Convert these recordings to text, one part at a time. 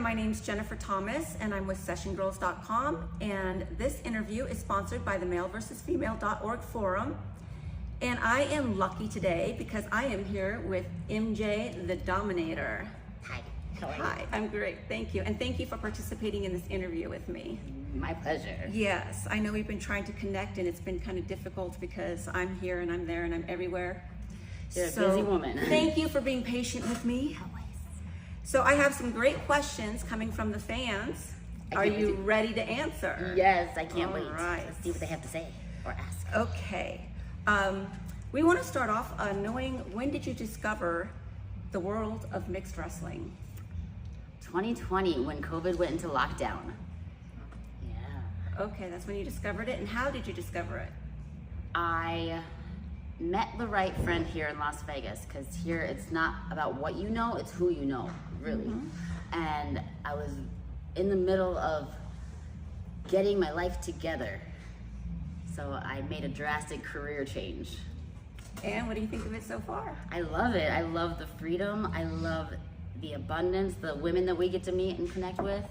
my name's Jennifer Thomas and I'm with SessionGirls.com, and this interview is sponsored by the male-versus-female.org forum. And I am lucky today because I am here with mj-the-dominator. Hi, how are you? Hi, I'm great, thank you. And thank you for participating in this interview with me. My pleasure. Yes, I know we've been trying to connect and it's been kind of difficult because I'm here and I'm there and I'm everywhere. You're a busy woman. Thank you for being patient with me. Always. So I have some great questions coming from the fans. Are you ready to answer? Yes, I can't wait. Right. Let's see what they have to say or ask. Okay. We want to start off knowing, when did you discover the world of mixed wrestling? 2020, when COVID went into lockdown. Yeah. Okay, that's when you discovered it. And how did you discover it? I met the right friend here in Las Vegas, because here it's not about what you know, it's who you know, really. Mm-hmm. And I was in the middle of getting my life together. So I made a drastic career change. And what do you think of it so far? I love it. I love the freedom. I love the abundance, the women that we get to meet and connect with.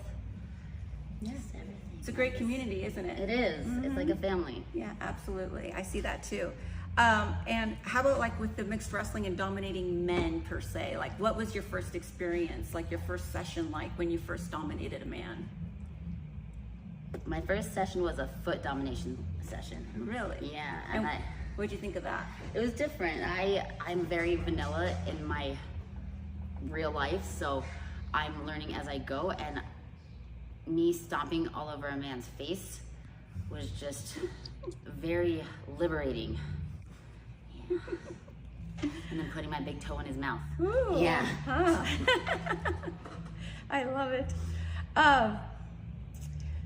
Yes, everything. It's a great community, isn't it? It is. Mm-hmm. It's like a family. Yeah, absolutely. I see that too. And how about like with the mixed wrestling and dominating men per se? Like, what was your first experience, like your first session, like when you first dominated a man? My first session was a foot domination session. Really? Yeah. And what'd you think of that? It was different. I'm very vanilla in my real life, so I'm learning as I go, and me stomping all over a man's face was just very liberating. Yeah. And then putting my big toe in his mouth. Ooh, yeah. Huh. I love it.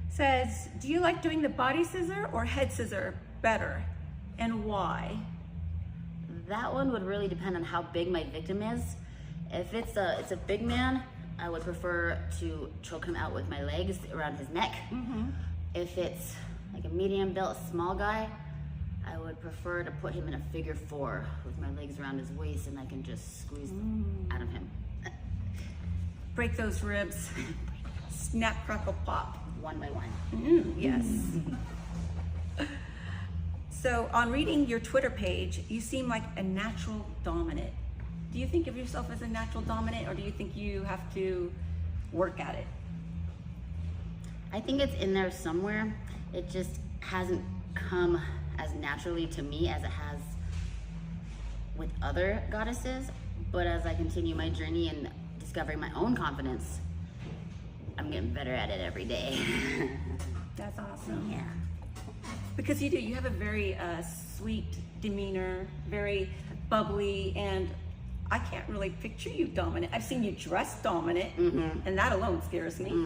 Says, do you like doing the body scissor or head scissor better, and why? That one would really depend on how big my victim is. If it's a big man, I would prefer to choke him out with my legs around his neck. Mm-hmm. If it's like a medium built small guy, I would prefer to put him in a figure 4 with my legs around his waist, and I can just squeeze out of him. Break those ribs. Snap, crackle, pop. One by one. Yes. So on reading your Twitter page, you seem like a natural dominant. Do you think of yourself as a natural dominant, or do you think you have to work at it? I think it's in there somewhere. It just hasn't come as naturally to me as it has with other goddesses. But as I continue my journey and discovering my own confidence, I'm getting better at it every day. That's awesome. Yeah. Because you have a very sweet demeanor, very bubbly, and I can't really picture you dominant. I've seen you dressed dominant, and that alone scares me.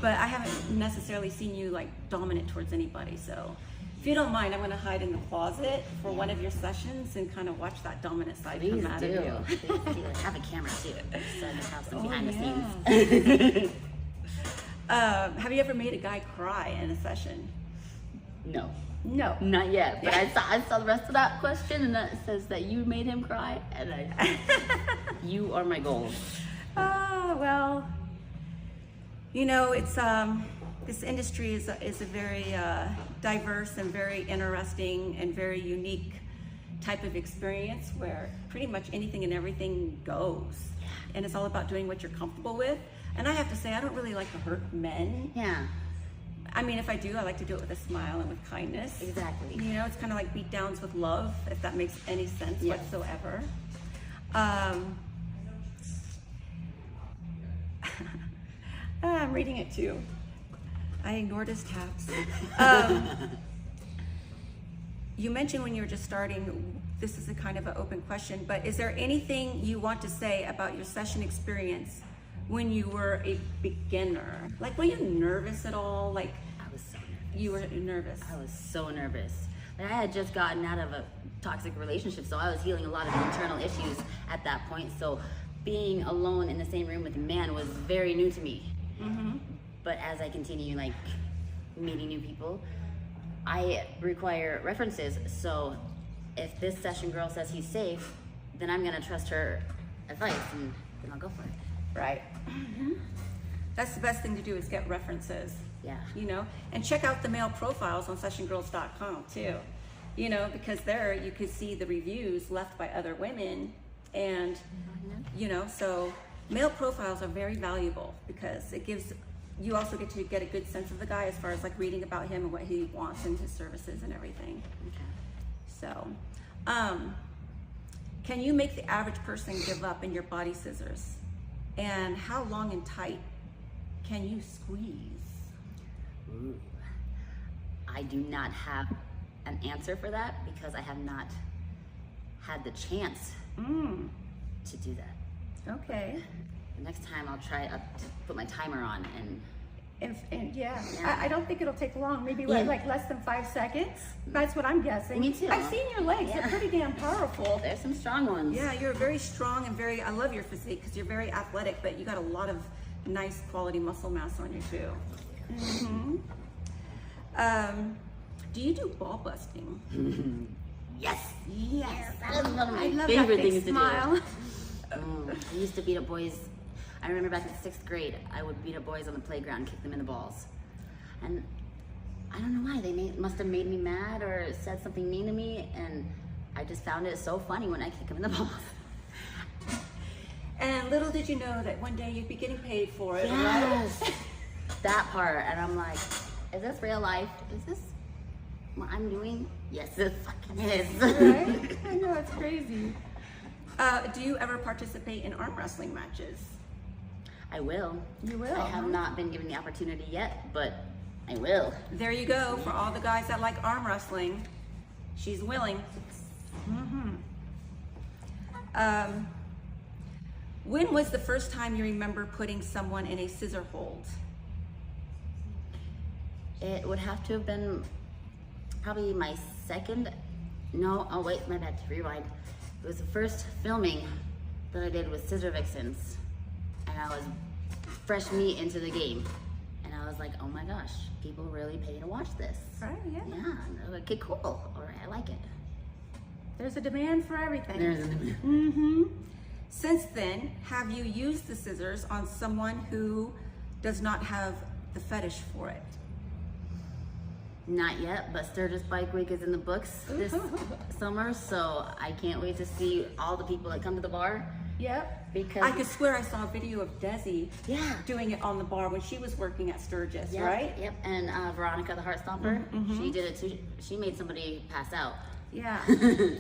But I haven't necessarily seen you like dominant towards anybody. So if you don't mind, I'm gonna hide in the closet for one of your sessions and kind of watch that dominant side come out of you. Please do. Have a camera too, so I can have some behind the scenes. Have you ever made a guy cry in a session? No. No. Not yet, but I saw the rest of that question, and it says that you made him cry, and you are my goal. Well, you know, it's this industry is a very diverse and very interesting and very unique type of experience where pretty much anything and everything goes, and it's all about doing what you're comfortable with. And I have to say, I don't really like to hurt men. Yeah. I mean, if I do, I like to do it with a smile and with kindness. Exactly. You know, it's kind of like beat downs with love, if that makes any sense whatsoever. I'm reading it too. I ignored his tabs. You mentioned when you were just starting, this is a kind of an open question, but is there anything you want to say about your session experience when you were a beginner? Like, were you nervous at all? Like, I was so nervous. You were nervous. I was so nervous. Like, I had just gotten out of a toxic relationship, so I was healing a lot of internal issues at that point. So being alone in the same room with a man was very new to me. But as I continue like meeting new people, I require references. So if this session girl says he's safe, then I'm gonna trust her advice and I'll go for it. Right. That's the best thing to do is get references. Yeah. You know, and check out the male profiles on SessionGirls.com too. You know, because there you can see the reviews left by other women, and you know, so male profiles are very valuable because it gives you also get to get a good sense of the guy as far as like reading about him and what he wants and his services and everything. Okay. So, can you make the average person give up in your body scissors? And how long and tight can you squeeze? Ooh. I do not have an answer for that because I have not had the chance to do that. Okay. The next time I'll try to put my timer on and Yeah. Yeah. I don't think it'll take long. Maybe Yeah. like less than 5 seconds. That's what I'm guessing. Me too. I've seen your legs. Yeah. They're pretty damn powerful. there's some strong ones. Yeah, you're very strong and I love your physique because you're very athletic, but you got a lot of nice quality muscle mass on you too. Do you do ball busting? Yes. Yes. That is one of my I love favorite that big things smile. to do. I used to beat up boys. I remember back in 6th grade, I would beat up boys on the playground, kick them in the balls. And I don't know why, must have made me mad or said something mean to me, and I just found it so funny when I kick them in the balls. And little did you know that one day you'd be getting paid for it, Yes. right? That part, and I'm like, is this real life? Is this what I'm doing? Yes, it fucking is. Right? I know, it's crazy. Do you ever participate in arm wrestling matches? I will. You will, I have huh? not been given the opportunity yet, but I will. There you go. For all the guys that like arm wrestling, she's willing. When was the first time you remember putting someone in a scissor hold? It would have to have been probably my second, no, oh wait, my bad, rewind. It was the first filming that I did with Scissor Vixens, and I was fresh meat into the game. And I was like, oh my gosh, people really pay to watch this. Right, yeah. Yeah, and I was like, okay, cool, all right, I like it. There's a demand for everything. There's a Since then, have you used the scissors on someone who does not have the fetish for it? Not yet, but Sturgis Bike Week is in the books this summer, so I can't wait to see all the people that come to the bar. Yep. Because I could swear I saw a video of Desi Yeah. doing it on the bar when she was working at Sturgis, Yep, right? Yep, and Veronica the Heart Stomper, she did it too. She made somebody pass out. Yeah.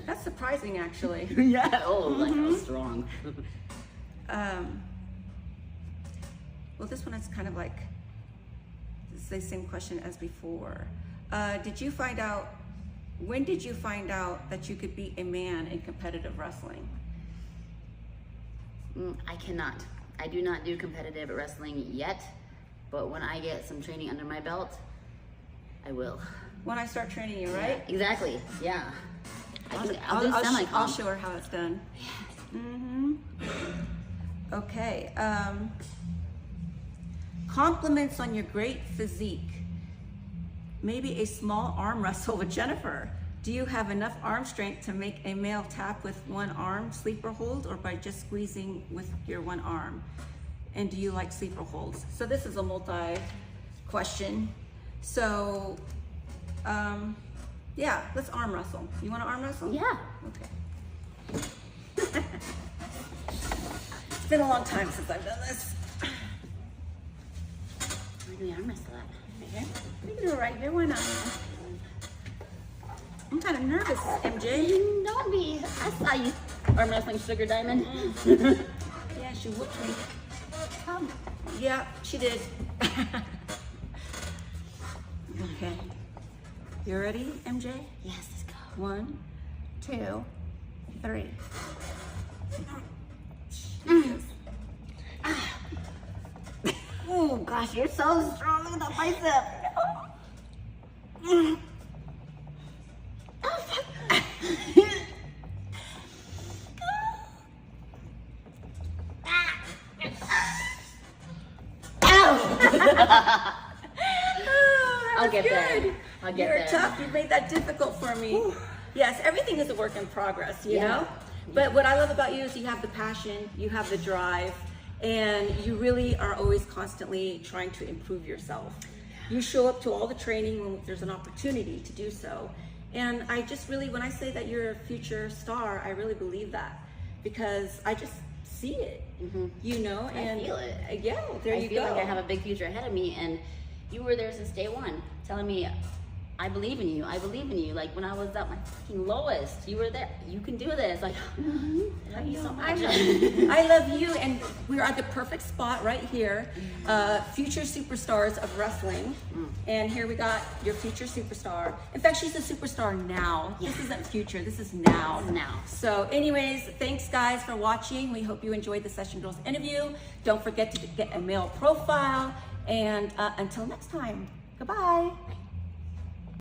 That's surprising, actually. Yeah. Oh, like I was strong. Well, this one is kind of like it's the same question as before. When did you find out that you could beat a man in competitive wrestling? I cannot. I do not do competitive wrestling yet, but when I get some training under my belt, I will. When I start training you, right? Yeah, exactly. Yeah. I'll do I'll semi-comp. show her how it's done. Okay. Compliments on your great physique. Maybe a small arm wrestle with Jennifer. Do you have enough arm strength to make a male tap with one arm sleeper hold, or by just squeezing with your one arm? And do you like sleeper holds? So this is a multi-question. So, yeah, let's arm wrestle. You want to arm wrestle? Yeah. Okay. It's been a long time since I've done this. Where do we arm wrestle at? Right here? We can do it right here. Why not? I'm kind of nervous, MJ. Don't be. I saw you arm wrestling Sugar Diamond. Yeah, she whooped me. Yeah, she did. Okay. You ready, MJ? Yes, let's go. 1, 2, 3. Oh gosh, you're so strong. Look at that bicep. I'll get there. I'll get You're there. tough. You made that difficult for me. Yes, everything is a work in progress, you Yeah. know? But what I love about you is you have the passion, you have the drive, and you really are always constantly trying to improve yourself. You show up to all the training when there's an opportunity to do so. And I just really, when I say that you're a future star, I really believe that, because I just see it, you know, and I feel it. Yeah, there you go. I feel like I have a big future ahead of me, and you were there since day one, telling me, I believe in you. I believe in you. Like when I was at my fucking lowest, you were there. You can do this. Like, I love you so much. I love you, and we're at the perfect spot right here. Future superstars of wrestling, and here we got your future superstar. In fact, she's a superstar now. This isn't future. This is now. This is now. So, anyways, thanks guys for watching. We hope you enjoyed the Session Girls interview. Don't forget to get a male profile, and until next time, goodbye.